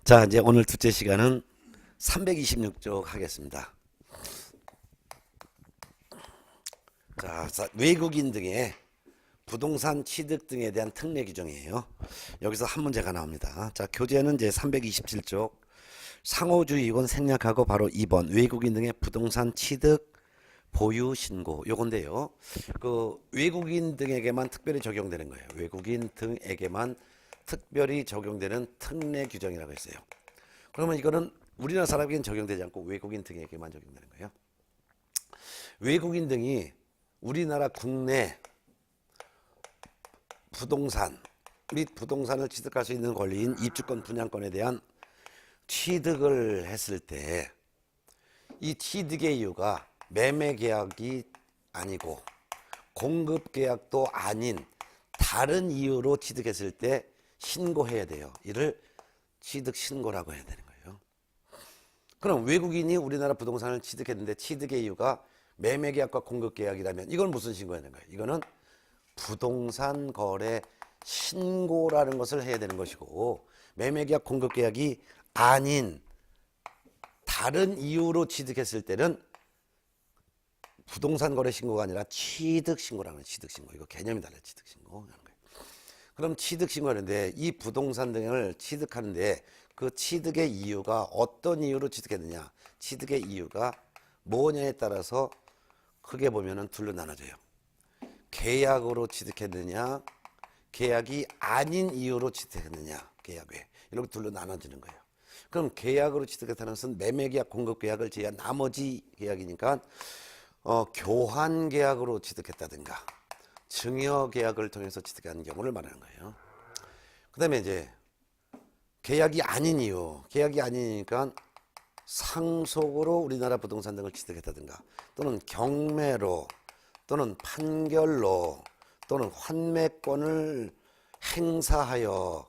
자, 이제 오늘 둘째 시간은 326쪽 하겠습니다. 자, 외국인 등의 부동산 취득 등에 대한 특례 규정이에요. 여기서 한 문제가 나옵니다. 자, 교재는 이제 327쪽 상호주의권 생략하고 바로 2번 외국인 등의 부동산 취득 보유 신고 요건데요. 그 외국인 등에게만 특별히 적용되는 거예요. 외국인 등에게만 특별히 적용되는 특례 규정이라고 했어요. 그러면 이거는 우리나라 사람에게는 적용되지 않고 외국인 등에게만 적용되는 거예요. 외국인 등이 우리나라 국내 부동산 및 부동산을 취득할 수 있는 권리인 입주권 분양권에 대한 취득을 했을 때 이 취득의 이유가 매매 계약이 아니고 공급 계약도 아닌 다른 이유로 취득했을 때 신고해야 돼요. 이를 취득 신고라고 해야 되는 거예요. 그럼 외국인이 우리나라 부동산을 취득했는데 취득의 이유가 매매 계약과 공급 계약이라면 이건 무슨 신고해야 되는 거예요? 이거는 부동산 거래 신고라는 것을 해야 되는 것이고, 매매 계약 공급 계약이 아닌 다른 이유로 취득했을 때는 부동산 거래 신고가 아니라 취득 신고라는 거예요. 취득 신고. 이거 개념이 달라요. 취득 신고. 그럼 취득 신고하는데 이 부동산 등을 취득하는데 그 취득의 이유가 어떤 이유로 취득했느냐? 취득의 이유가 뭐냐에 따라서 크게 보면은 둘로 나눠져요. 계약으로 취득했느냐, 계약이 아닌 이유로 취득했느냐, 계약 외. 이렇게 둘로 나눠지는 거예요. 그럼 계약으로 취득했다는 것은 매매계약, 공급계약을 제외한 나머지 계약이니까 교환 계약으로 취득했다든가 증여 계약을 통해서 취득한 경우를 말하는 거예요. 그 다음에 이제 계약이 아닌 이유, 계약이 아니니까 상속으로 우리나라 부동산 등을 취득했다든가 또는 경매로 또는 판결로 또는 환매권을 행사하여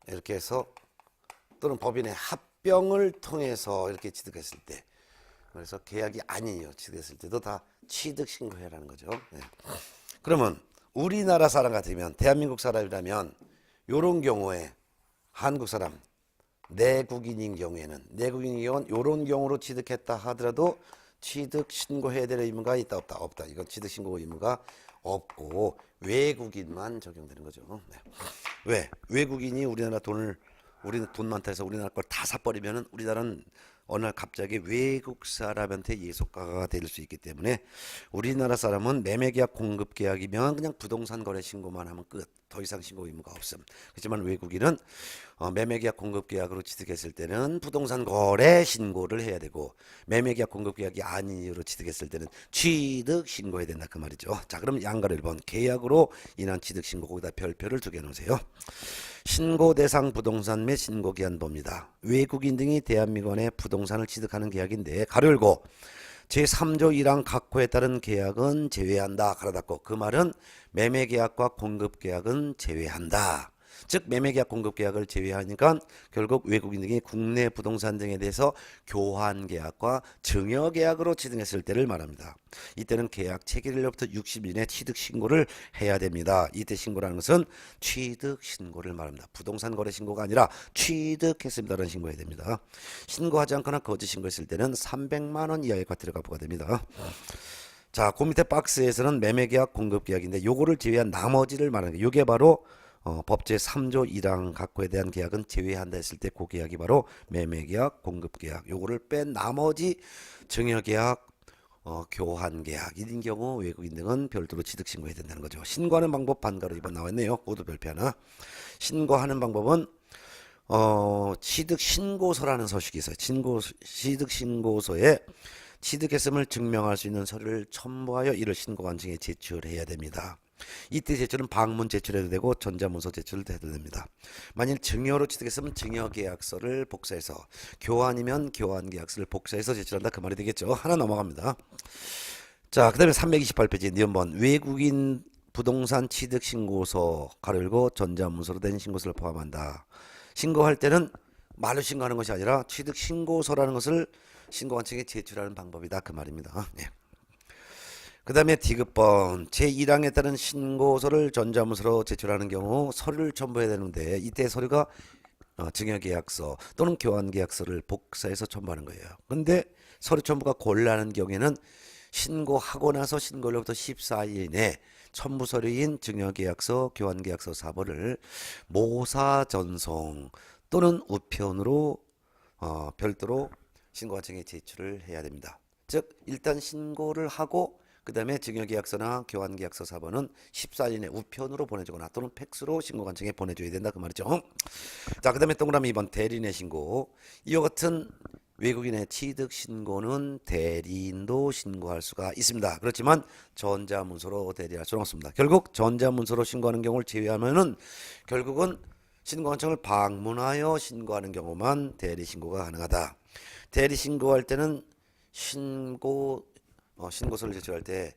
이렇게 해서 또는 법인의 합병을 통해서 이렇게 취득했을 때, 그래서 계약이 아닌 이유 취득했을 때도 다 취득 신고해라는 거죠. 네. 그러면 우리나라 사람 같으면, 대한민국 사람이라면 이런 경우에 한국 사람 내국인인 경우에는 이런 경우로 취득했다 하더라도 취득 신고해야 될 의무가 있다 없다? 없다. 이건 취득 신고 의무가 없고 외국인만 적용되는 거죠. 네. 왜? 외국인이 우리나라 우리는 돈 많다 해서 우리나라 걸 다 사버리면은 우리나라는 어느 날 갑자기 외국 사람한테 예속가가 될 수 있기 때문에 우리나라 사람은 매매계약 공급계약이면 그냥 부동산 거래 신고만 하면 끝. 더 이상 신고 의무가 없음. 그렇지만 외국인은 매매계약 공급계약으로 취득했을 때는 부동산 거래 신고를 해야 되고, 매매계약 공급계약이 아닌 이유로 취득했을 때는 취득 신고해야 된다 그 말이죠. 자, 그럼 양가를 1번 계약으로 인한 취득 신고, 거기다 별표를 2개 놓으세요. 신고 대상 부동산 및 신고 기한 봅니다. 외국인 등이 대한민국의 부동산을 취득하는 계약인데 가로 열고 제3조 1항 각호에 따른 계약은 제외한다. 가로 닫고. 그 말은 매매계약과 공급계약은 제외한다. 즉 매매계약 공급계약을 제외하니까 결국 외국인 등이 국내 부동산 등에 대해서 교환계약과 증여계약으로 취득했을 때를 말합니다. 이때는 계약 체결일로부터 60일 이내 취득 신고를 해야 됩니다. 이때 신고라는 것은 취득 신고를 말합니다. 부동산 거래 신고가 아니라 취득했습니다라는 신고해야 됩니다. 신고하지 않거나 거짓 신고했을 때는 300만 원 이하의 과태료가 부과됩니다. 자, 그 밑에 박스에서는 매매계약 공급계약인데 요거를 제외한 나머지를 말하는 거예요. 요게 바로 법제 3조 1항 각호에 대한 계약은 제외한다 했을 때 그 계약이 바로 매매계약, 공급계약. 요거를 뺀 나머지 증여계약, 교환계약 이런 경우 외국인 등은 별도로 취득 신고해야 된다는 거죠. 신고하는 방법 반가로 2번 나왔네요. 모두 별표 하나. 신고하는 방법은 취득 신고서라는 서식이 있어요. 취득 신고서에 취득했음을 증명할 수 있는 서류를 첨부하여 이를 신고관청에 제출해야 됩니다. 이때 제출은 방문 제출해도 되고 전자문서 제출도 해도 됩니다. 만일 증여로 취득했으면 증여계약서를 복사해서, 교환이면 교환계약서를 복사해서 제출한다 그 말이 되겠죠. 하나 넘어갑니다. 자, 그 다음에 328페이지 니은번 외국인 부동산 취득 신고서 가로 열고 전자문서로 된 신고서를 포함한다. 신고할 때는 말로 신고하는 것이 아니라 취득 신고서라는 것을 신고관청에 제출하는 방법이다 그 말입니다. 네. 그 다음에 디귿번 제1항에 따른 신고서를 전자문서로 제출하는 경우 서류를 첨부해야 되는데 이때 서류가 증여계약서 또는 교환계약서를 복사해서 첨부하는 거예요. 근데 서류 첨부가 곤란한 경우에는 신고하고 나서 신고일로부터 14일 이내 첨부 서류인 증여계약서, 교환계약서 사본을 모사 전송 또는 우편으로 별도로 신고관청에 제출을 해야 됩니다. 즉 일단 신고를 하고 그 다음에 증여계약서나 교환계약서 사본은 14일 이내 우편으로 보내주거나 또는 팩스로 신고관청에 보내줘야 된다 그 말이죠. 자, 그 다음에 동그라미 2번 대리인의 신고. 이와 같은 외국인의 취득 신고는 대리인도 신고할 수가 있습니다. 그렇지만 전자문서로 대리할 수는 없습니다. 결국 전자문서로 신고하는 경우를 제외하면은 결국은 신고관청을 방문하여 신고하는 경우만 대리 신고가 가능하다. 대리 신고할 때는 신고서를 제출할 때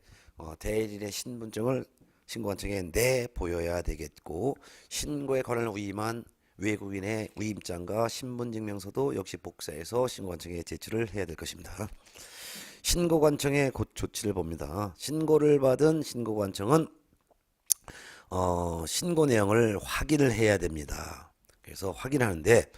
대리인의 신분증을 신고관청에 내 보여야 되겠고, 신고의 권한을 위임한 외국인의 위임장과 신분증명서도 역시 복사해서 신고관청에 제출을 해야 될 것입니다. 신고관청의 조치를 봅니다. 신고를 받은 신고관청은 신고 내용을 확인을 해야 됩니다. 그래서 확인하는데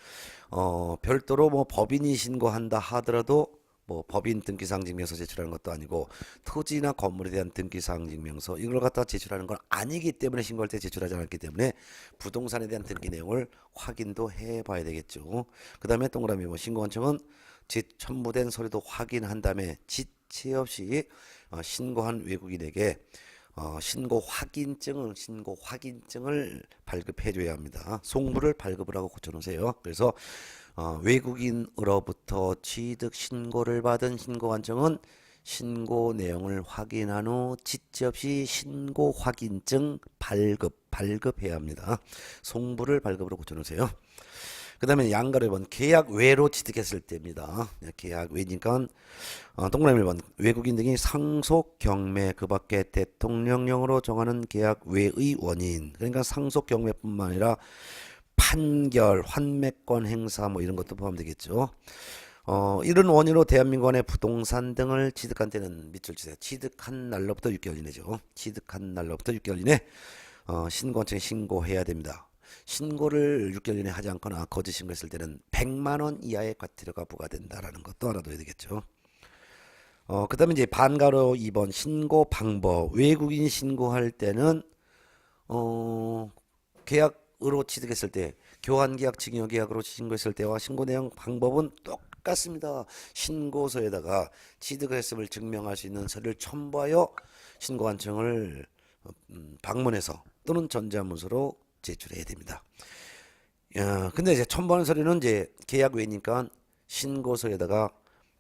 별도로 뭐 법인이 신고한다 하더라도 뭐 법인 등기사항 증명서 제출하는 것도 아니고 토지나 건물에 대한 등기사항 증명서 이걸 갖다 제출하는 건 아니기 때문에 신고할 때 제출하지 않았기 때문에 부동산에 대한 등기 내용을 확인도 해봐야 되겠죠. 그 다음에 동그라미 뭐 신고관청은 첨부된 서류도 확인한 다음에 지체 없이 신고한 외국인에게 신고 확인증을 발급해줘야 합니다. 송부를 발급을 하고 고쳐놓으세요. 그래서 외국인으로부터 취득 신고를 받은 신고관청은 신고 내용을 확인한 후 지체 없이 신고 확인증 발급해야 합니다. 송부를 발급으로 고쳐놓으세요. 그 다음에 양가로 1번 계약 외로 취득했을 때입니다. 계약 외니까 동그라미 1번 외국인 등이 상속 경매 그 밖에 대통령령으로 정하는 계약 외의 원인, 그러니까 상속 경매뿐만 아니라 판결, 환매권 행사 뭐 이런 것도 포함되겠죠. 이런 원인으로 대한민국 안에 부동산 등을 취득한 때는 밑줄 치세요. 취득한 날로부터 6개월 이내죠. 취득한 날로부터 6개월 이내 신고관청에 신고해야 됩니다. 신고를 6개월 이내 하지 않거나 거짓 신고했을 때는 100만 원 이하의 과태료가 부과된다라는 것도 알아둬야 되겠죠. 그 다음에 이제 반가로 2번 신고 방법. 외국인 신고할 때는 계약으로 취득했을 때, 교환계약, 증여계약으로 신고했을 때와 신고 내용 방법은 똑같습니다. 신고서에다가 취득을 했음을 증명할 수 있는 서류를 첨부하여 신고관청을 방문해서 또는 전자문서로 제출해야 됩니다. 근데 이제 첨부하는 서류는 이제 계약 외니까 신고서에다가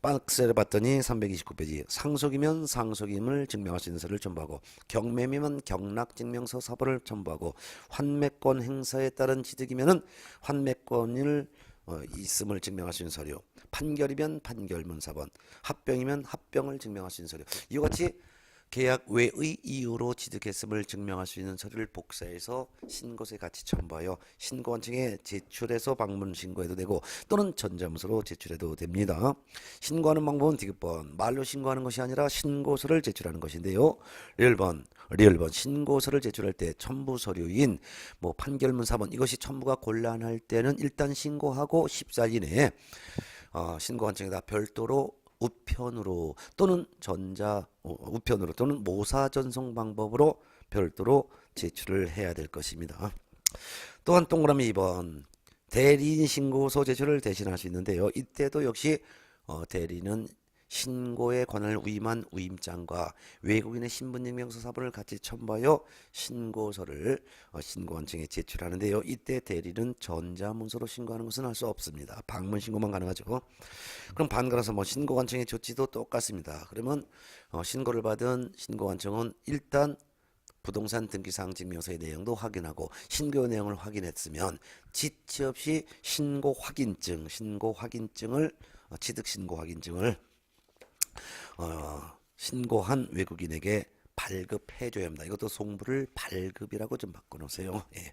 박스를 봤더니 329페이지 상속이면 상속임을 증명할 수 있는 서류를 첨부하고, 경매면 경락증명서 사본을 첨부하고, 환매권 행사에 따른 취득이면은 환매권을 있음을 증명할 수 있는 서류, 판결이면 판결문 사본, 합병이면 합병을 증명할 수 있는 서류, 이와 같이 계약 외의 이유로 취득했음을 증명할 수 있는 서류를 복사해서 신고서에 같이 첨부하여 신고관청에 제출해서 방문 신고해도 되고 또는 전자문서로 제출해도 됩니다. 신고하는 방법은 디귿번 말로 신고하는 것이 아니라 신고서를 제출하는 것인데요. 리얼번 신고서를 제출할 때 첨부 서류인 뭐 판결문 사본 이것이 첨부가 곤란할 때는 일단 신고하고 14일 이내에 신고관청에다 별도로 우편으로 또는 우편으로 또는 모사 전송 방법으로 별도로 제출을 해야 될 것입니다. 또한 동그라미 2번 대리인 신고서 제출을 대신할 수 있는데요. 이때도 역시 대리인은 신고의 권한을 위임한 위임장과 외국인의 신분증명서 사본을 같이 첨부하여 신고서를 신고관청에 제출하는데요. 이때 대리인은 전자문서로 신고하는 것은 할 수 없습니다. 방문 신고만 가능하죠. 그럼 반가라서 뭐 신고관청의 조치도 똑같습니다. 그러면 신고를 받은 신고관청은 일단 부동산 등기사항 증명서의 내용도 확인하고 신고 내용을 확인했으면 지체 없이 신고 확인증을 취득 신고 확인증을 신고한 외국인에게 발급해줘야 합니다. 이것도 송부를 발급이라고 좀 바꿔놓으세요. 예.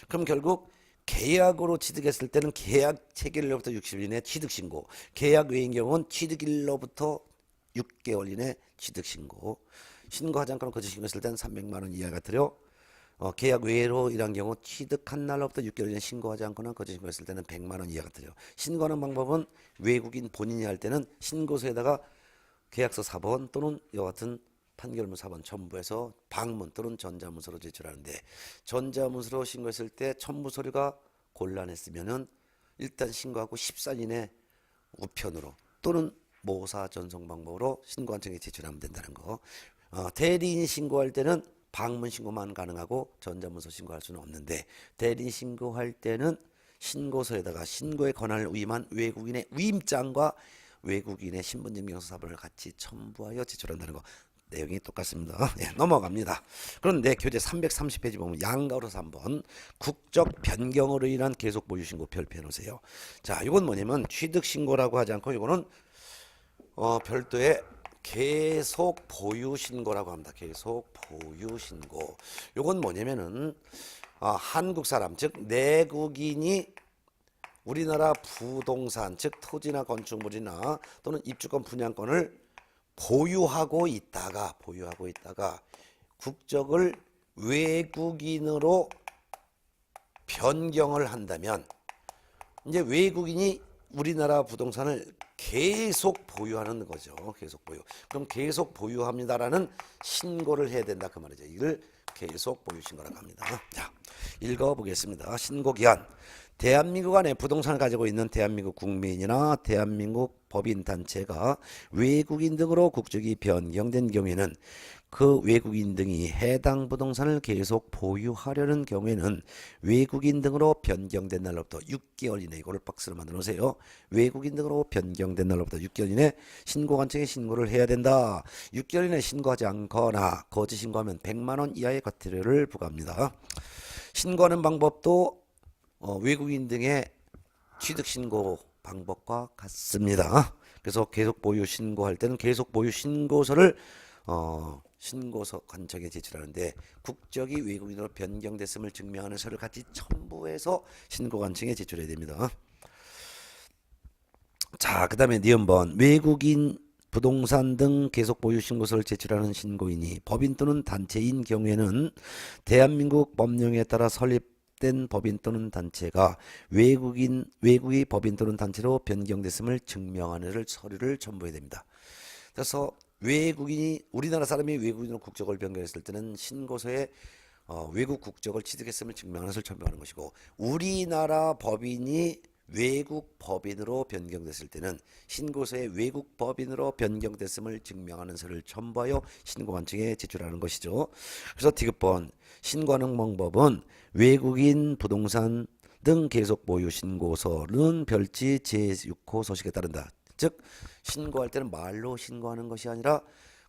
그럼 결국 계약으로 취득했을 때는 계약 체결일로부터 60일 이내 취득신고, 계약 외인 경우는 취득일로부터 6개월 이내 취득신고, 신고하지 않고는 거짓 신고했을 때는 300만 원 이하가 들여 계약 외로 이란 경우 취득한 날로부터 6개월 이내 신고하지 않거나 거짓 신고했을 때는 100만 원 이하가 되죠. 신고하는 방법은 외국인 본인이 할 때는 신고서에다가 계약서 사본 또는 이와 같은 판결문 사본 첨부해서 방문 또는 전자문서로 제출하는데, 전자문서로 신고했을 때 첨부 서류가 곤란했으면은 일단 신고하고 14일 이내 우편으로 또는 모사 전송 방법으로 신고한청에 제출하면 된다는 거. 대리인 신고할 때는 방문 신고만 가능하고 전자문서 신고할 수는 없는데, 대리인 신고할 때는 신고서에다가 신고의 권한을 위임한 외국인의 위임장과 외국인의 신분증명서 사본을 같이 첨부하여 제출한다는 거. 내용이 똑같습니다. 예, 넘어갑니다. 그런데 교재 330페이지 보면 양가로 3번 국적 변경으로 인한 계속 보유 신고 별표해 놓으세요. 자, 이건 뭐냐면 취득 신고라고 하지 않고 이거는 별도의 계속 보유 신고라고 합니다. 계속 보유 신고. 이건 뭐냐면은 한국 사람 즉 내국인이 우리나라 부동산 즉 토지나 건축물이나 또는 입주권 분양권을 보유하고 있다가 국적을 외국인으로 변경을 한다면, 이제 외국인이 우리나라 부동산을 계속 보유하는 거죠. 계속 보유. 그럼 계속 보유합니다라는 신고를 해야 된다 그 말이죠. 이걸 계속 보유 신고라고 합니다. 자, 읽어보겠습니다. 신고기한. 대한민국 안에 부동산을 가지고 있는 대한민국 국민이나 대한민국 법인단체가 외국인 등으로 국적이 변경된 경우에는 그 외국인 등이 해당 부동산을 계속 보유하려는 경우에는 외국인 등으로 변경된 날로부터 6개월 이내, 이거를 박스로 만들어 놓으세요. 외국인 등으로 변경된 날로부터 6개월 이내 신고관청에 신고를 해야 된다. 6개월 이내 신고하지 않거나 거짓 신고하면 100만 원 이하의 과태료를 부과합니다. 신고하는 방법도 외국인 등의 취득신고 방법과 같습니다. 그래서 계속 보유 신고할 때는 계속 보유 신고서를 신고서 관청에 제출하는데, 국적이 외국인으로 변경됐음을 증명하는 서류를 같이 첨부해서 신고 관청에 제출해야 됩니다. 자, 그 다음에 니은번 외국인 부동산 등 계속 보유 신고서를 제출하는 신고인이 법인 또는 단체인 경우에는 대한민국 법령에 따라 설립된 법인 또는 단체가 외국이 법인 또는 단체로 변경됐음을 증명하는 서류를 첨부해야 됩니다. 그래서 외국인이 우리나라 사람이 외국인으로 국적을 변경했을 때는 신고서에 외국 국적을 취득했음을 증명하는 것을 첨부하는 것이고, 우리나라 법인이 외국 법인으로 변경됐을 때는 신고서에 외국 법인으로 변경됐음을 증명하는 서류를 첨부하여 신고관청에 제출하는 것이죠. 그래서 디귿번 신고하는 방법은 외국인 부동산 등 계속 보유 신고서는 별지 제6호 소식에 따른다. 즉 신고할 때는 말로 신고하는 것이 아니라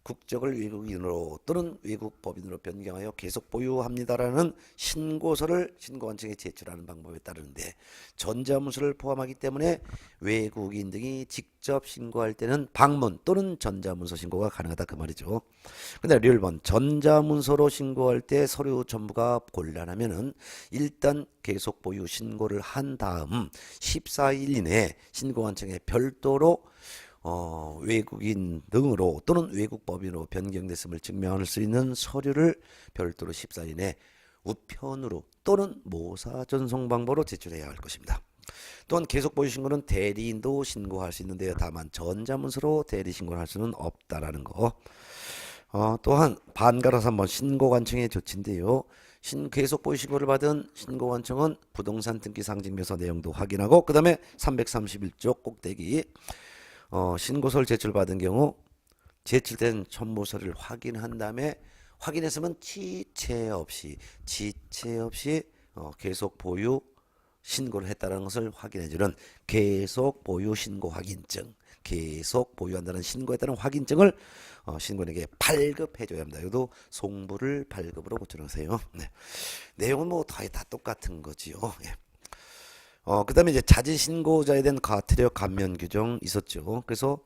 국적을 외국인으로 또는 외국 법인으로 변경하여 계속 보유합니다라는 신고서를 신고관청에 제출하는 방법에 따르는데, 전자문서를 포함하기 때문에 외국인 등이 직접 신고할 때는 방문 또는 전자문서 신고가 가능하다 그 말이죠. 근데 1번 전자문서로 신고할 때 서류 첨부가 곤란하면은 일단 계속 보유 신고를 한 다음 14일 이내에 신고관청에 별도로 외국인 등으로 또는 외국 법인으로 변경됐음을 증명할 수 있는 서류를 별도로 14일 이내 우편으로 또는 모사 전송 방법으로 제출해야 할 것입니다. 또한 계속 보유 신고는 대리인도 신고할 수 있는데요. 다만 전자문서로 대리 신고를 할 수는 없다라는 거. 또한 반가로서 한번 신고관청의 조치인데요. 계속 보유 신고를 받은 신고관청은 부동산 등기 상징명서 내용도 확인하고, 그 다음에 331조 꼭대기 신고서를 제출받은 경우 제출된 첨부서를 확인한 다음에 확인했으면 지체 없이 계속 보유 신고를 했다는 것을 확인해주는 계속 보유 신고 확인증, 계속 보유한다는 신고했다는 확인증을 신고인에게 발급해줘야 합니다. 이것도 송부를 발급으로 고쳐놓으세요. 네. 내용은 뭐 다 똑같은 거지요. 예. 그 다음에 이제 자진신고자에 대한 과태료 감면 규정 있었죠. 그래서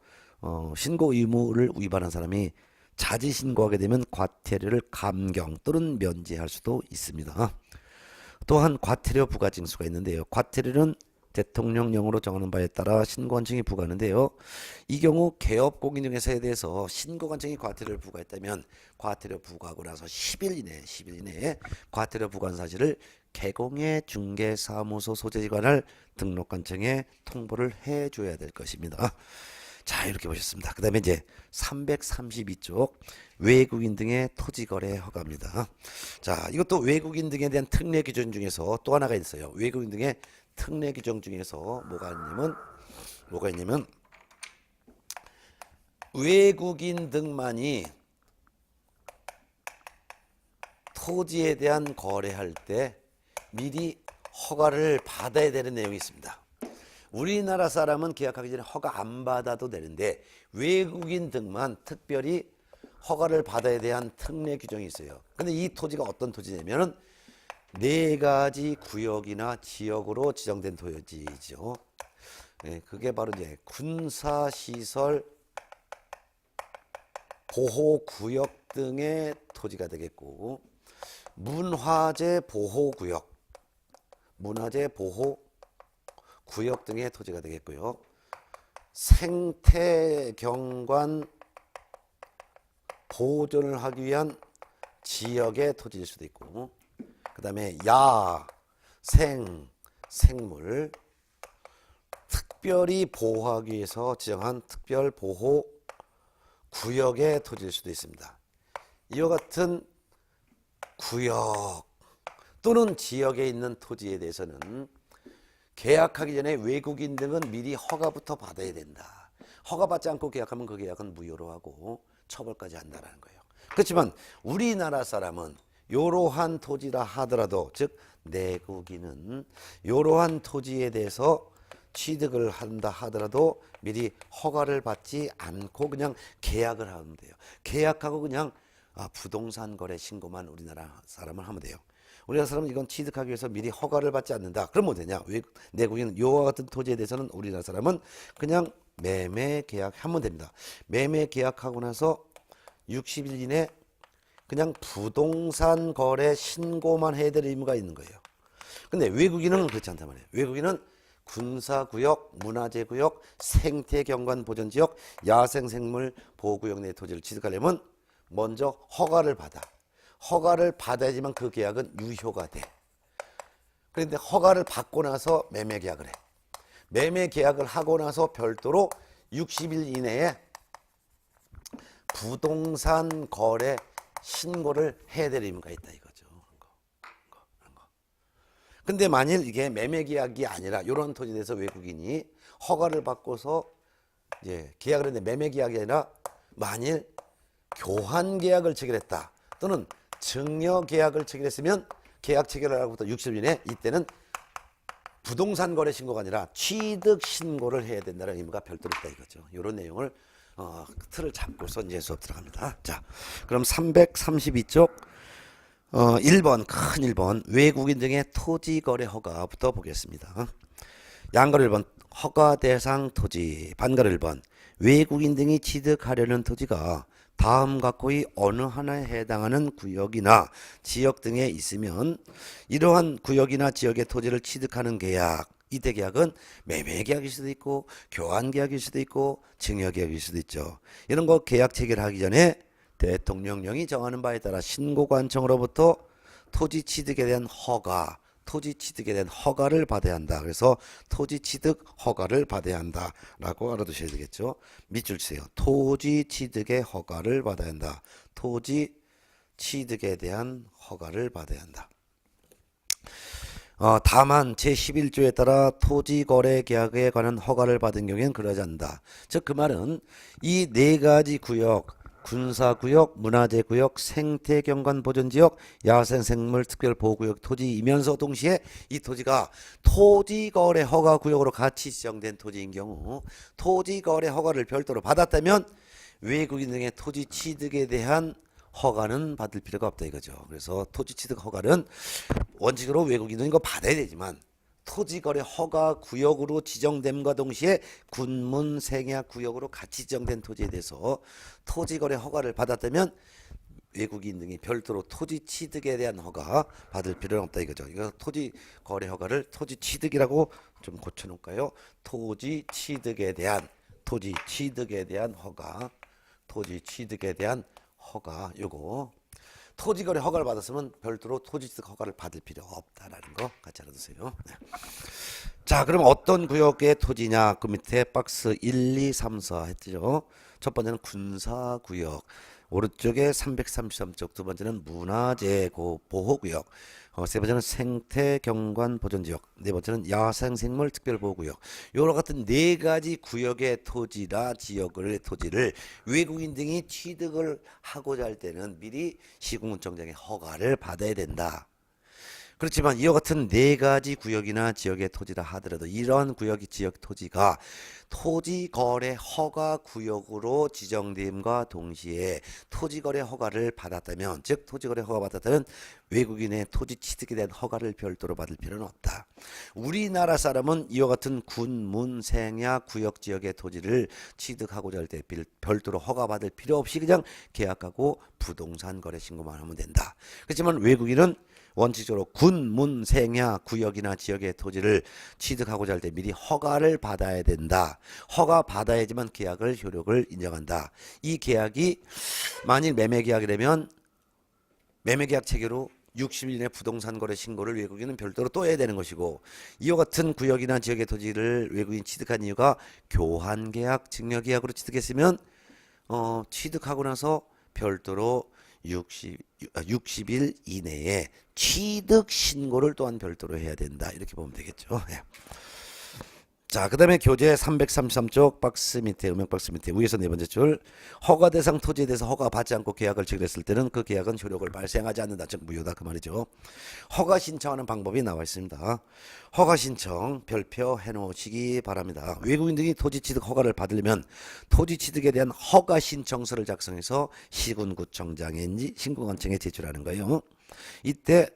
신고 의무를 위반한 사람이 자진신고하게 되면 과태료를 감경 또는 면제할 수도 있습니다. 또한 과태료 부과 징수가 있는데요. 과태료는 대통령령으로 정하는 바에 따라 신고관청이 부과하는데요. 이 경우 개업공인중개사에 대해서 신고관청이 과태료를 부과했다면 과태료 부과하고 나서 10일 이내에 과태료 부과한 사실을 개공의 중개사무소 소재기관을 등록관청에 통보를 해줘야 될 것입니다. 자, 이렇게 보셨습니다. 그 다음에 이제 332쪽 외국인 등의 토지거래 허가입니다. 자, 이것도 외국인 등에 대한 특례 규정 중에서 또 하나가 있어요. 외국인 등의 특례 규정 중에서 뭐가 있냐면 외국인 등만이 토지에 대한 거래할 때 미리 허가를 받아야 되는 내용이 있습니다. 우리나라 사람은 계약하기 전에 허가 안 받아도 되는데 외국인 등만 특별히 허가를 받아야 대한 특례 규정이 있어요. 근데 이 토지가 어떤 토지냐면은 4가지 구역이나 지역으로 지정된 토지죠. 네, 그게 바로 이제 군사시설 보호구역 등의 토지가 되겠고, 문화재 보호구역 등의 토지가 되겠고요. 생태경관 보존을 하기 위한 지역의 토지일 수도 있고, 그 다음에 생물 특별히 보호하기 위해서 지정한 특별보호구역의 토지일 수도 있습니다. 이와 같은 구역 또는 지역에 있는 토지에 대해서는 계약하기 전에 외국인 등은 미리 허가부터 받아야 된다. 허가받지 않고 계약하면 그 계약은 무효로 하고 처벌까지 한다는 거예요. 그렇지만 우리나라 사람은 이러한 토지라 하더라도, 즉 내국인은 이러한 토지에 대해서 취득을 한다 하더라도 미리 허가를 받지 않고 그냥 계약을 하면 돼요. 계약하고 그냥 부동산 거래 신고만 우리나라 사람은 하면 돼요. 우리나라 사람은 이건 취득하기 위해서 미리 허가를 받지 않는다. 그럼 뭐 되냐? 내국인은 이와 같은 토지에 대해서는 우리나라 사람은 그냥 매매 계약하면 됩니다. 매매 계약하고 나서 60일 이내 그냥 부동산 거래 신고만 해야 될 의무가 있는 거예요. 근데 외국인은 그렇지 않단 말이에요. 외국인은 군사구역, 문화재구역, 생태경관보전지역, 야생생물 보호구역 내 토지를 취득하려면 먼저 허가를 받아야지만 그 계약은 유효가 돼. 그런데 허가를 받고 나서 매매 계약을 해. 매매 계약을 하고 나서 별도로 60일 이내에 부동산 거래 신고를 해야 될 의무가 있다 이거죠. 근데 만일 이게 매매 계약이 아니라 이런 토지에 대해서 외국인이 허가를 받고서 이제 계약을 했는데 매매 계약이 아니라 만일 교환 계약을 체결했다 또는 증여 계약을 체결했으면 계약 체결하고부터 60일 이내 이때는 부동산 거래 신고가 아니라 취득 신고를 해야 된다는 의무가 별도로 있다 이거죠. 이런 내용을 틀을 잡고서 이제 수업 들어갑니다. 자, 그럼 332쪽 1번 큰 1번 외국인 등의 토지 거래 허가부터 보겠습니다. 양가로 1번 허가 대상 토지, 반가로 1번 외국인 등이 취득하려는 토지가 다음과 거의 어느 하나에 해당하는 구역이나 지역 등에 있으면 이러한 구역이나 지역의 토지를 취득하는 계약, 이때 계약은 매매 계약일 수도 있고 교환 계약일 수도 있고 증여 계약일 수도 있죠. 이런 거 계약 체결하기 전에 대통령령이 정하는 바에 따라 신고관청으로부터 토지 취득에 대한 허가를 받아야 한다. 그래서 토지 취득 허가를 받아야 한다라고 알아두셔야 되겠죠. 밑줄 치세요. 토지 취득의 허가를 받아야 한다. 토지 취득에 대한 허가를 받아야 한다. 다만 제11조에 따라 토지 거래 계약에 관한 허가를 받은 경우에는 그러지 않는다. 즉 그 말은 이 4가지 구역, 군사구역, 문화재구역, 생태경관보전지역, 야생생물 특별보호구역 토지이면서 동시에 이 토지가 토지거래 허가구역으로 같이 지정된 토지인 경우 토지거래 허가를 별도로 받았다면 외국인 등의 토지 취득에 대한 허가는 받을 필요가 없다 이거죠. 그래서 토지 취득 허가는 원칙으로 외국인은 이거 받아야 되지만 토지거래 허가 구역으로 지정됨과 동시에 군문 생약 구역으로 같이 지정된 토지에 대해서 토지거래 허가를 받았다면 외국인 등이 별도로 토지 취득에 대한 허가 받을 필요는 없다 이거죠. 이거 토지 거래 허가를 토지 취득이라고 좀 고쳐놓을까요? 토지 취득에 대한 허가, 토지 취득에 대한 허가 요거 토지 거래 허가를 받았으면 별도로 토지 취득 허가를 받을 필요 없다라는 거 같이 알아두세요. 네. 자, 그럼 어떤 구역의 토지냐? 그 밑에 박스 1, 2, 3, 4 했죠. 첫 번째는 군사구역, 오른쪽에 333쪽, 두 번째는 문화재보호구역, 세 번째는 생태경관보존지역, 네 번째는 야생생물 특별보호구역. 요와 같은 네 가지 구역의 토지나 지역의 토지를 외국인 등이 취득을 하고자 할 때는 미리 시군구청장의 허가를 받아야 된다. 그렇지만 이와 같은 네 가지 구역이나 지역의 토지라 하더라도 이런 구역, 지역 토지가 토지거래 허가 구역으로 지정됨과 동시에 토지거래 허가를 받았다면, 즉 토지거래 허가 받았다면 외국인의 토지 취득에 대한 허가를 별도로 받을 필요는 없다. 우리나라 사람은 이와 같은 군, 문, 생야 구역, 지역의 토지를 취득하고자 할 때 별도로 허가 받을 필요 없이 그냥 계약하고 부동산 거래 신고만 하면 된다. 그렇지만 외국인은 원칙적으로 군, 문, 생야 구역이나 지역의 토지를 취득하고자 할 때 미리 허가를 받아야 된다. 허가 받아야지만 계약을 효력을 인정한다. 이 계약이 만일 매매계약이라면 매매계약 체계로 60일 이내 부동산 거래 신고를 외국인은 별도로 또 해야 되는 것이고, 이와 같은 구역이나 지역의 토지를 외국인 취득한 이유가 교환계약, 증여계약으로 취득했으면 취득하고 나서 별도로 60일 이내에 취득 신고를 또한 별도로 해야 된다. 이렇게 보면 되겠죠. 예. 자, 그 다음에 교재 333쪽 박스 밑에, 음영 박스 밑에 위에서 네 번째 줄, 허가 대상 토지에 대해서 허가 받지 않고 계약을 체결했을 때는 그 계약은 효력을 발생하지 않는다. 즉 무효다 그 말이죠. 허가 신청하는 방법이 나와 있습니다. 허가 신청 별표 해놓으시기 바랍니다. 외국인 등이 토지 취득 허가를 받으려면 토지 취득에 대한 허가 신청서를 작성해서 시군구청장인지 신고관청에 제출하는 거예요. 이때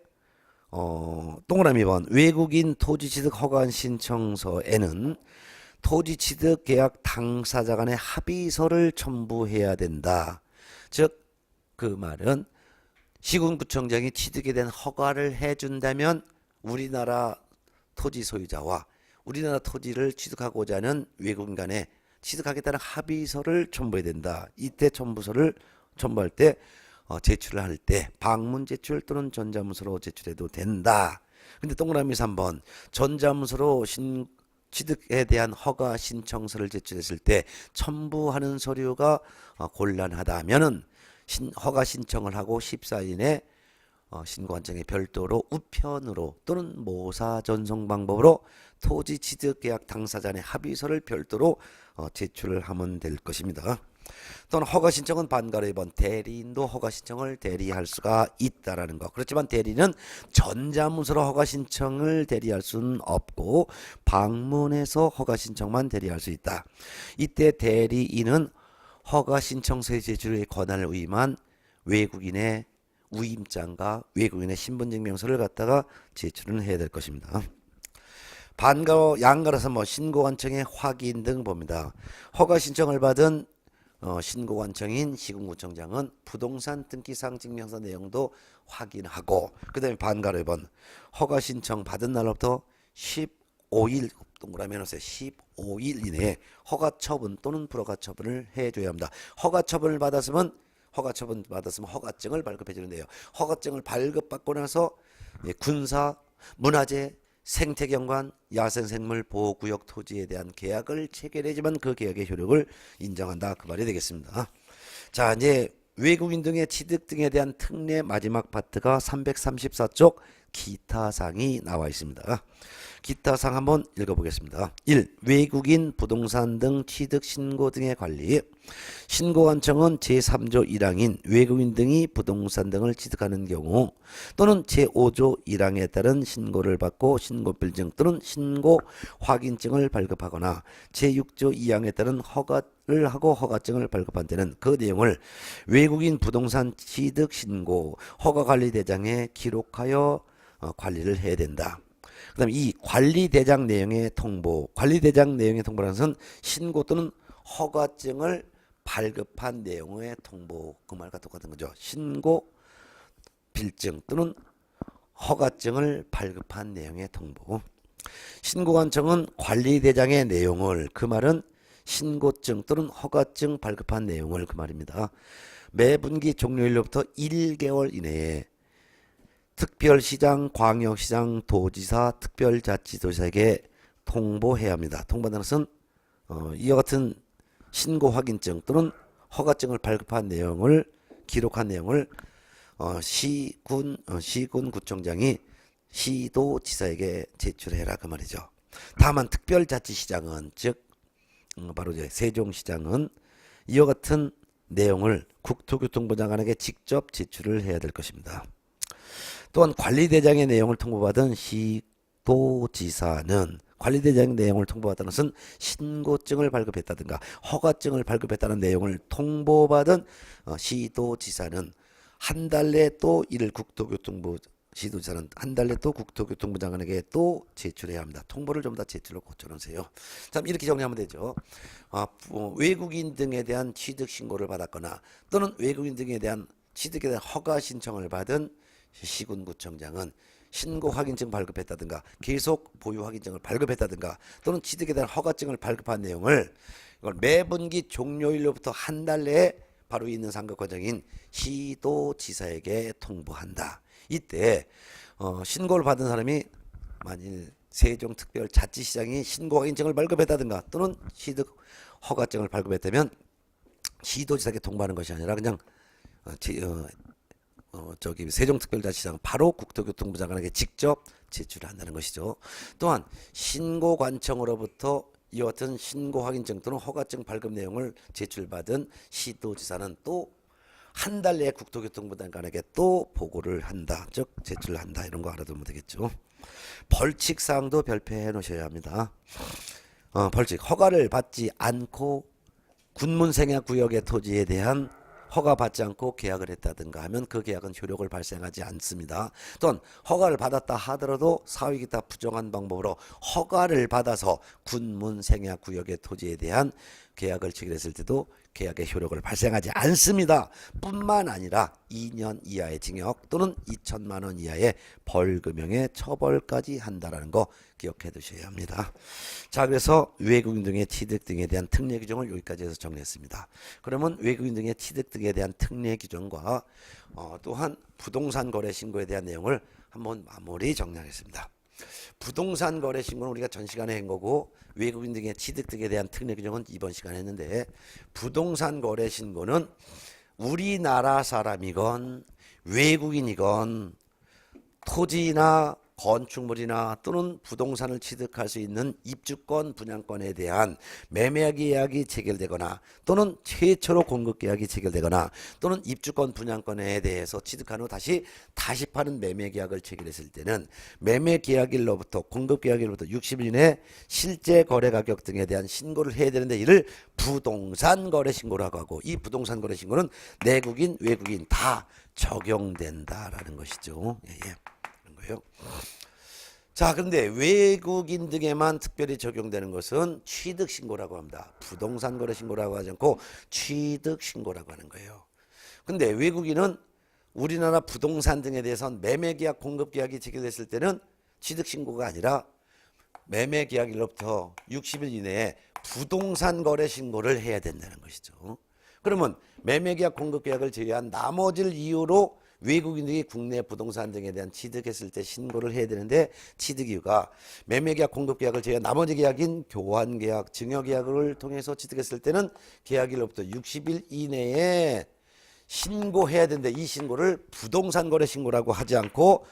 동그라미 번 외국인 토지 취득 허가 신청서에는 토지 취득 계약 당사자 간의 합의서를 첨부해야 된다. 즉 그 말은 시군구청장이 취득에 대한 허가를 해준다면 우리나라 토지 소유자와 우리나라 토지를 취득하고자 하는 외국인 간에 취득하겠다는 합의서를 첨부해야 된다. 이때 첨부서를 첨부할 때 제출을 할 때 방문 제출 또는 전자문서로 제출해도 된다. 근데 동그라미 3번 전자문서로 취득에 대한 허가 신청서를 제출했을 때 첨부하는 서류가 곤란하다면은 허가 신청을 하고 14일 이내 신고관청에 별도로 우편으로 또는 모사 전송 방법으로 토지 취득 계약 당사자 간의 합의서를 별도로 제출을 하면 될 것입니다. 또는 허가 신청은 반가로 2번 대리인도 허가 신청을 대리할 수가 있다라는 거. 그렇지만 대리는 전자문서로 허가 신청을 대리할 수는 없고 방문해서 허가 신청만 대리할 수 있다. 이때 대리인은 허가 신청서의 제출의 권한을 위임한 외국인의 위임장과 외국인의 신분증명서를 갖다가 제출을 해야 될 것입니다. 반가로 양가로서 신고관청의 확인 등 봅니다. 허가 신청을 받은 신고관청인 시군구청장은 부동산 등기상 증명서 내용도 확인하고, 그 다음에 반가로 2번 허가 신청 받은 날로부터 15일 동그라미 해놓으세요. 15일 이내에 허가 처분 또는 불허가 처분을 해줘야 합니다. 허가 처분 받았으면 허가증을 발급해 주는데요. 허가증을 발급받고 나서 군사, 문화재, 생태경관, 야생생물 보호구역 토지에 대한 계약을 체결해야지만 그 계약의 효력을 인정한다. 그 말이 되겠습니다. 자, 이제 외국인 등의 취득 등에 대한 특례 마지막 파트가 334쪽 기타사항이 나와 있습니다. 기타사항 한번 읽어보겠습니다. 1. 외국인 부동산 등 취득 신고 등의 관리. 신고관청은 제3조 1항인 외국인 등이 부동산 등을 취득하는 경우 또는 제5조 1항에 따른 신고를 받고 신고필증 또는 신고 확인증을 발급하거나 제6조 2항에 따른 허가를 하고 허가증을 발급한 때는 그 내용을 외국인 부동산 취득 신고 허가관리대장에 기록하여 관리를 해야 된다. 그 다음에 이 관리대장 내용의 통보, 관리대장 내용의 통보라는 것은 신고 또는 허가증을 발급한 내용의 통보 그 말과 똑같은 거죠. 신고 빌증 또는 허가증을 발급한 내용의 통보. 신고관청은 관리대장의 내용을 그 말은 신고증 또는 허가증 발급한 내용을 그 말입니다. 매 분기 종료일로부터 1개월 이내에 특별시장, 광역시장, 도지사, 특별자치도지사에게 통보해야 합니다. 통보하는 것은 이와 같은 신고 확인증 또는 허가증을 발급한 내용을 기록한 내용을 시군구청장이 시도지사에게 제출해라 그 말이죠. 다만 특별자치시장은 즉 바로 이제 세종시장은 이와 같은 내용을 국토교통부 장관에게 직접 제출을 해야 될 것입니다. 또한 관리대장의 내용을 통보받은 시도지사는 관리대장 내용을 통보받은 것은 신고증을 발급했다든가 허가증을 발급했다는 내용을 통보받은 시도지사는 한 달 내에 또 이를 국토교통부 시도지사는 한 달 내에 또 국토교통부 장관에게 또 제출해야 합니다. 통보를 좀 더 제출로 고쳐놓으세요. 참 이렇게 정리하면 되죠. 외국인 등에 대한 취득 신고를 받았거나 또는 외국인 등에 대한 취득에 대한 허가 신청을 받은 시군구청장은 신고 확인증 발급했다든가 계속 보유 확인증을 발급했다든가 또는 취득에 대한 허가증을 발급한 내용을 이걸 매 분기 종료일로부터 한 달 내에 바로 있는 상급 과정인 시도지사에게 통보한다. 이때 신고를 받은 사람이 만일 세종특별자치시장이 신고 확인증을 발급했다든가 또는 취득 허가증을 발급했다면 시도지사에게 통보하는 것이 아니라 그냥 세종특별자치시장은 바로 국토교통부 장관에게 직접 제출을 한다는 것이죠. 또한 신고관청으로부터 이와 같은 신고 확인증 또는 허가증 발급 내용을 제출받은 시도지사는 또 한 달 내에 국토교통부 장관에게 또 보고를 한다. 즉 제출을 한다. 이런 거 알아두면 되겠죠. 벌칙사항도 별표해 놓으셔야 합니다. 벌칙 허가를 받지 않고 군문생활구역의 토지에 대한 허가받지 않고 계약을 했다든가 하면 그 계약은 효력을 발생하지 않습니다. 또는 허가를 받았다 하더라도 사후기타 부정한 방법으로 허가를 받아서 군문생활구역의 토지에 대한 계약을 체결했을 때도 계약의 효력을 발생하지 않습니다. 뿐만 아니라 2년 이하의 징역 또는 2천만 원 이하의 벌금형의 처벌까지 한다라는 거 기억해 두셔야 합니다. 자, 그래서 외국인 등의 취득 등에 대한 특례 규정을 여기까지 해서 정리했습니다. 그러면 외국인 등의 취득 등에 대한 특례 규정과 또한 부동산 거래 신고에 대한 내용을 한번 마무리 정리하겠습니다. 부동산 거래 신고는 우리가 전 시간에 한 거고 외국인 등의 취득 등에 대한 특례 규정은 이번 시간에 했는데 부동산 거래 신고는 우리나라 사람이건 외국인이건 토지나 건축물이나 또는 부동산을 취득할 수 있는 입주권, 분양권에 대한 매매 계약이 체결되거나 또는 최초로 공급 계약이 체결되거나 또는 입주권, 분양권에 대해서 취득한 후 다시 파는 매매 계약을 체결했을 때는 매매 계약일로부터 공급 계약일로부터 60일 이내에 실제 거래 가격 등에 대한 신고를 해야 되는데 이를 부동산 거래 신고라고 하고 이 부동산 거래 신고는 내국인, 외국인 다 적용된다라는 것이죠. 예. 거예요. 자, 그런데 외국인 등에만 특별히 적용되는 것은 취득신고라고 합니다. 부동산 거래 신고라고 하지 않고 취득신고라고 하는 거예요. 근데 외국인은 우리나라 부동산 등에 대해서는 매매계약, 공급계약이 체결됐을 때는 취득신고가 아니라 매매계약일로부터 60일 이내에 부동산 거래 신고를 해야 된다는 것이죠. 그러면 매매계약, 공급계약을 제외한 나머지를 이유로 외국인들이 국내 부동산 등에 대한 취득했을 때 신고를 해야 되는데 취득 이유가 매매계약, 공급계약을 제외한 나머지 계약인 교환계약, 증여계약을 통해서 취득했을 때는 계약일로부터 60일 이내에 신고해야 되는데 이 신고를 부동산 거래 신고라고 하지 않고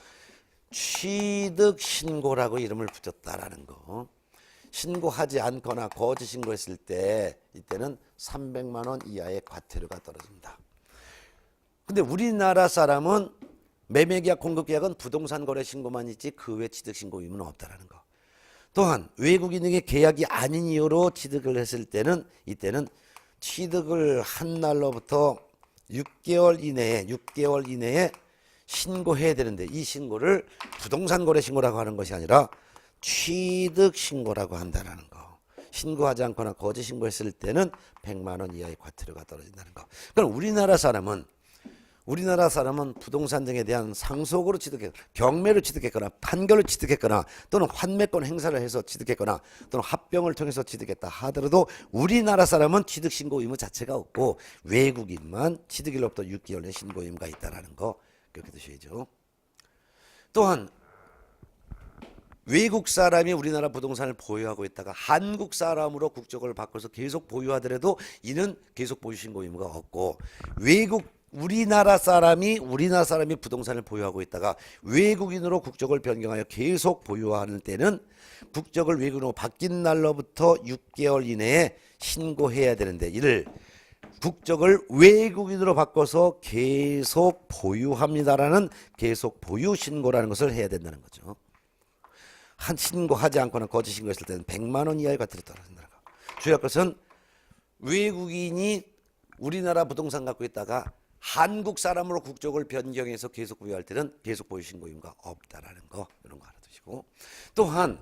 취득신고라고 이름을 붙였다라는 거. 신고하지 않거나 거짓 신고했을 때 이때는 300만 원 이하의 과태료가 떨어집니다. 근데 우리나라 사람은 매매계약, 공급계약은 부동산 거래 신고만 있지 그 외 취득신고 의무는 없다라는 거. 또한 외국인 등의 계약이 아닌 이유로 취득을 했을 때는 이때는 취득을 한 날로부터 6개월 이내에 신고해야 되는데 이 신고를 부동산 거래 신고라고 하는 것이 아니라 취득신고라고 한다는 거. 신고하지 않거나 거짓 신고했을 때는 100만 원 이하의 과태료가 떨어진다는 거. 그럼 우리나라 사람은 부동산 등에 대한 상속으로 취득했거나 경매로 취득했거나 판결로 취득했거나 또는 환매권 행사를 해서 취득했거나 또는 합병을 통해서 취득했다 하더라도 우리나라 사람은 취득신고 의무 자체가 없고 외국인만 취득일로부터 6개월 내 신고 의무가 있다는 거 그렇게 드셔야죠. 또한 외국 사람이 우리나라 부동산을 보유하고 있다가 한국 사람으로 국적을 바꿔서 계속 보유하더라도 이는 계속 보유 신고 의무가 없고 우리나라 사람이 부동산을 보유하고 있다가 외국인으로 국적을 변경하여 계속 보유하는 때는 국적을 외국인으로 바뀐 날로부터 6개월 이내에 신고해야 되는데 이를 국적을 외국인으로 바꿔서 계속 보유합니다라는 계속 보유 신고라는 것을 해야 된다는 거죠. 한 신고하지 않거나 거짓 신고했을 때는 100만 원 이하의 과태료 떨어진다는 거. 주의할 것은 외국인이 우리나라 부동산 갖고 있다가 한국 사람으로 국적을 변경해서 계속 보유할 때는 계속 보유 신고 의무가 없다라는 거 이런 거 알아두시고 또한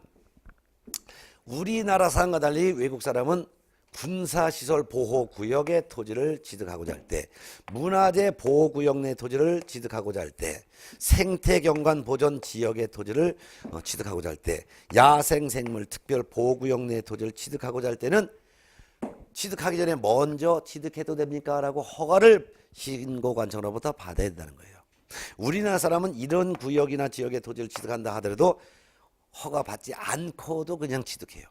우리나라 사람과 달리 외국 사람은 군사시설 보호구역의 토지를 취득하고자 할 때, 문화재 보호구역 내 토지를 취득하고자 할 때, 생태경관 보전 지역의 토지를 취득하고자 할 때, 야생생물 특별 보호구역 내 토지를 취득하고자 할 때는 취득하기 전에 먼저 취득해도 됩니까? 라고 허가를 신고관청으로부터 받아야 된다는 거예요. 우리나라 사람은 이런 구역이나 지역의 토지를 취득한다 하더라도 허가 받지 않고도 그냥 취득해요.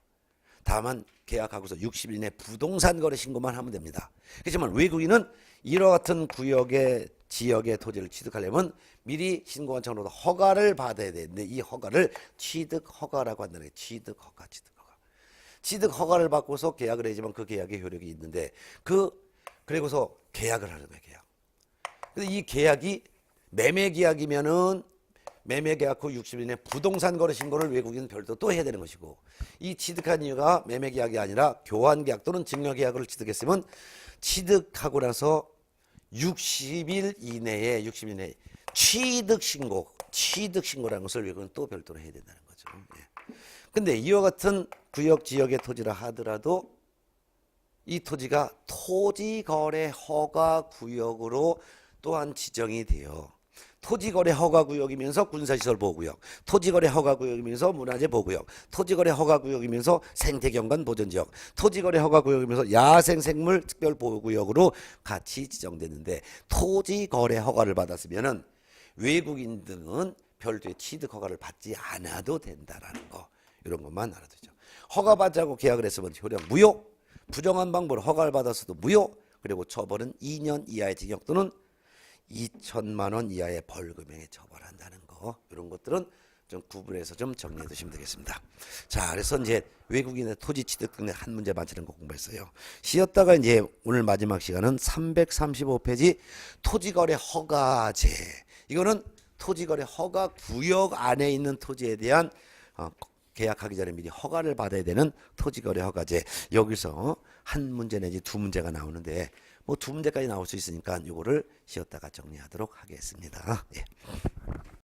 다만 계약하고서 60일 내 부동산 거래 신고만 하면 됩니다. 그렇지만 외국인은 이와 같은 구역의 지역의 토지를 취득하려면 미리 신고관청으로부터 허가를 받아야 되는데 이 허가를 취득 허가라고 한다는 거예요. 취득 허가. 취득 허가를 받고서 계약을 해야지만 그 계약의 효력이 있는데 그리고서 계약을 하는 거예요. 계약. 근데 이 계약이 매매 계약이면은 매매 계약 후 60일 내 부동산 거래 신고를 외국인은 별도 또 해야 되는 것이고 이 취득한 이유가 매매 계약이 아니라 교환 계약 또는 증여 계약을 취득했으면 취득하고 나서 60일 이내에 취득 신고라는 것을 외국인은 또 별도로 해야 된다는 거죠. 근데 이와 같은 구역 지역의 토지라 하더라도 이 토지가 토지거래 허가 구역으로 또한 지정이 돼요. 토지거래 허가구역이면서 군사시설 보호구역, 토지거래 허가구역이면서 문화재 보호구역, 토지거래 허가구역이면서 생태경관 보전지역, 토지거래 허가구역이면서 야생생물 특별보호구역으로 같이 지정되는데 토지거래 허가를 받았으면은 외국인 등은 별도의 취득 허가를 받지 않아도 된다라는 거 이런 것만 알아두죠. 허가받지 않고 계약을 했으면 효력 무효, 부정한 방법으로 허가를 받았어도 무효, 그리고 처벌은 2년 이하의 징역 또는 2천만 원 이하의 벌금에 처벌한다는 거 이런 것들은 좀 구분해서 좀 정리해 두시면 되겠습니다. 자, 그래서 이제 외국인의 토지 취득 등의 한 문제 맞히는 거 공부했어요. 쉬었다가 이제 오늘 마지막 시간은 335페이지 토지거래 허가제. 이거는 토지거래 허가 구역 안에 있는 토지에 대한 계약하기 전에 미리 허가를 받아야 되는 토지거래 허가제. 여기서 한 문제 내지 두 문제가 나오는데 뭐 두 문제까지 나올 수 있으니까 이거를 쉬었다가 정리하도록 하겠습니다. 예.